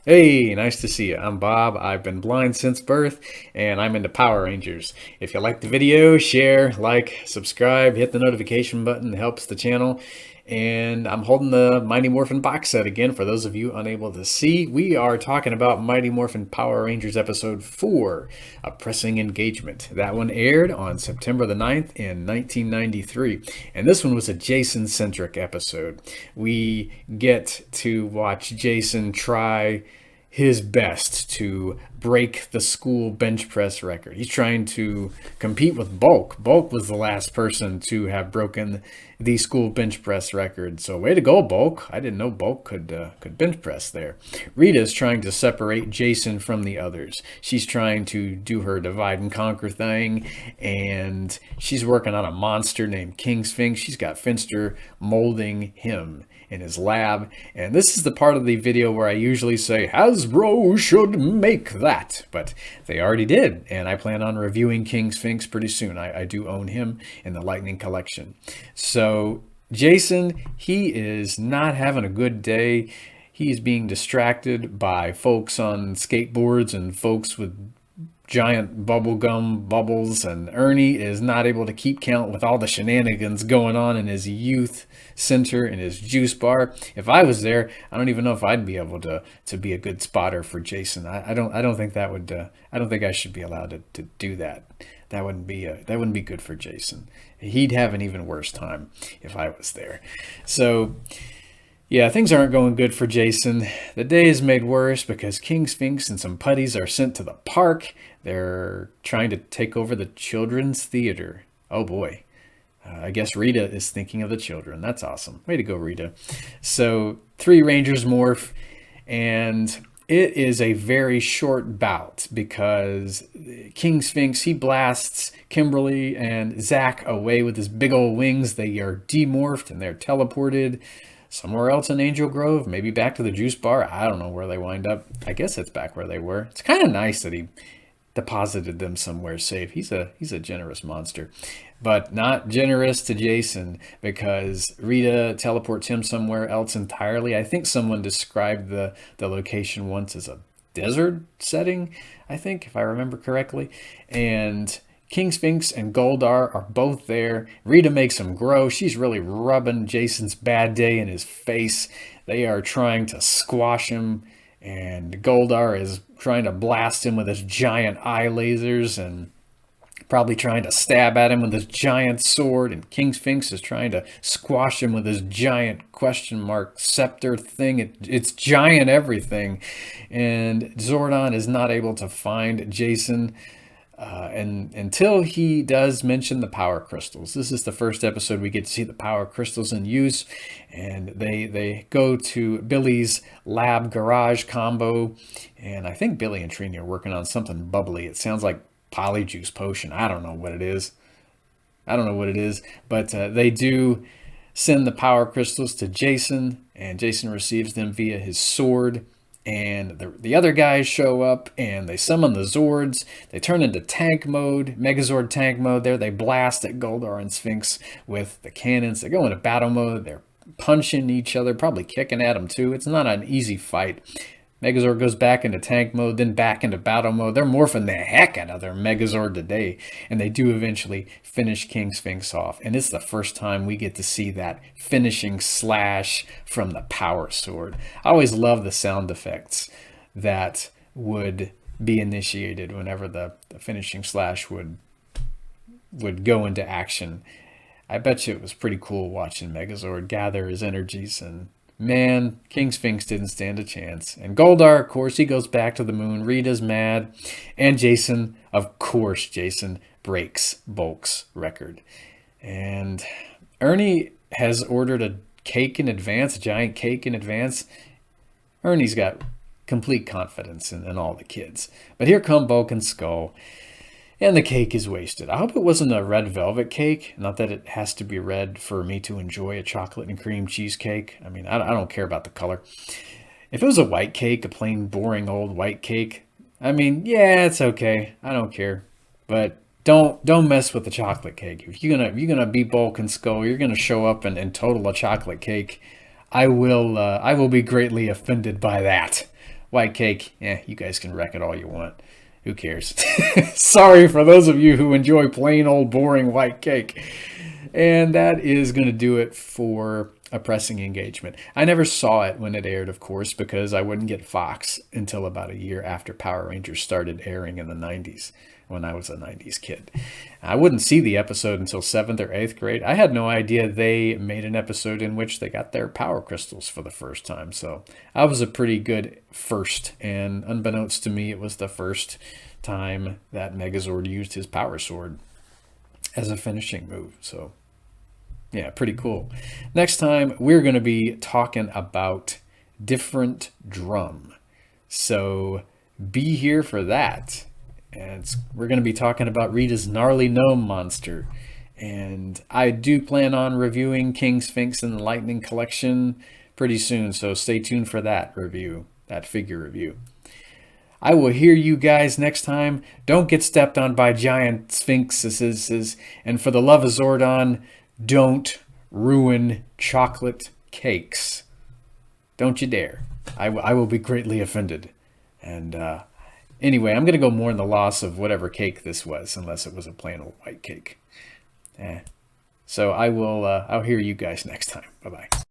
Hey, nice to see you. I'm Bob. I've been blind since birth, and I'm into Power Rangers. If you like the video, share, like, subscribe, hit the notification button, it helps the channel. And I'm holding the Mighty Morphin box set again for those of you unable to see. We are talking about Mighty Morphin Power Rangers Episode 4, A Pressing Engagement. That one aired on September the 9th in 1993. And this one was a Jason-centric episode. We get to watch Jason try his best to break the school bench press record. He's trying to compete with Bulk. Bulk was the last person to have broken the school bench press record. So way to go, Bulk. I didn't know Bulk could bench press there. Rita's trying to separate Jason from the others. She's trying to do her divide and conquer thing, and she's working on a monster named King Sphinx. She's got Finster molding him in his lab. And this is the part of the video where I usually say Hasbro should make that, but they already did, and I plan on reviewing King Sphinx pretty soon. I do own him in the Lightning collection. So Jason, he is not having a good day. He's being distracted by folks on skateboards and folks with giant bubblegum bubbles, and Ernie is not able to keep count with all the shenanigans going on in his youth center in his juice bar. If I was there, I don't even know if I'd be able to be a good spotter for Jason. I don't think that would I don't think I should be allowed to do that. That wouldn't be good for Jason. He'd have an even worse time if I was there. So yeah, things aren't going good for Jason. The day is made worse because King Sphinx and some putties are sent to the park. They're trying to take over the children's theater. Oh boy. I guess Rita is thinking of the children. That's awesome. Way to go, Rita. So, three Rangers morph, and it is a very short bout because King Sphinx, he blasts Kimberly and Zack away with his big old wings. They are demorphed and they're teleported somewhere else in Angel Grove, maybe back to the juice bar. I don't know where they wind up. I guess it's back where they were. It's kind of nice that he deposited them somewhere safe. He's a generous monster, but not generous to Jason because Rita teleports him somewhere else entirely. I think someone described the location once as a desert setting, I think, if I remember correctly. And King Sphinx and Goldar are both there. Rita makes him grow. She's really rubbing Jason's bad day in his face. They are trying to squash him, and Goldar is trying to blast him with his giant eye lasers and probably trying to stab at him with his giant sword, and King Sphinx is trying to squash him with his giant question mark scepter thing. It's giant everything, and Zordon is not able to find Jason. And until he does mention the power crystals. This is the first episode we get to see the power crystals in use, and they go to Billy's lab garage combo, and I think Billy and Trini are working on something bubbly. It sounds like polyjuice potion. I don't know what it is. I don't know what it is, but they do send the power crystals to Jason, and Jason receives them via his sword. And the other guys show up and they summon the Zords. They turn into tank mode, Megazord tank mode there. They blast at Goldar and Sphinx with the cannons. They go into battle mode. They're punching each other, probably kicking at them too. It's not an easy fight. Megazord goes back into tank mode, then back into battle mode. They're morphing the heck out of their Megazord today, and they do eventually finish King Sphinx off. And it's the first time we get to see that finishing slash from the Power Sword. I always love the sound effects that would be initiated whenever the finishing slash would go into action. I bet you it was pretty cool watching Megazord gather his energies, and man, King Sphinx didn't stand a chance. And Goldar, of course, he goes back to the moon. Rita's mad. And Jason, of course, Jason breaks Bulk's record. And Ernie has ordered a cake in advance, a giant cake in advance. Ernie's got complete confidence in all the kids. But here come Bulk and Skull. And the cake is wasted. I hope it wasn't a red velvet cake. Not that it has to be red for me to enjoy a chocolate and cream cheesecake. I mean, I don't care about the color. If it was a white cake, a plain, boring old white cake, I mean, yeah, it's okay. I don't care. But don't mess with the chocolate cake. If you're gonna be Bulk and Skull, you're gonna show up and total a chocolate cake. I will be greatly offended by that. White cake, you guys can wreck it all you want. Who cares? Sorry for those of you who enjoy plain old boring white cake. And that is going to do it for Oppressing Engagement. I never saw it when it aired, of course, because I wouldn't get Fox until about a year after Power Rangers started airing in the 90s, when I was a 90s kid. I wouldn't see the episode until 7th or 8th grade. I had no idea they made an episode in which they got their power crystals for the first time. So I was a pretty good first, and unbeknownst to me, it was the first time that Megazord used his power sword as a finishing move. So yeah, pretty cool. Next time, we're going to be talking about Different Drum. So be here for that. And we're going to be talking about Rita's gnarly gnome monster. And I do plan on reviewing King Sphinx and the Lightning Collection pretty soon. So stay tuned for that review, that figure review. I will hear you guys next time. Don't get stepped on by giant sphinxes. And for the love of Zordon, don't ruin chocolate cakes. Don't you dare. I will be greatly offended. And anyway, I'm going to go more in the loss of whatever cake this was, unless it was a plain old white cake. So I'll hear you guys next time. Bye-bye.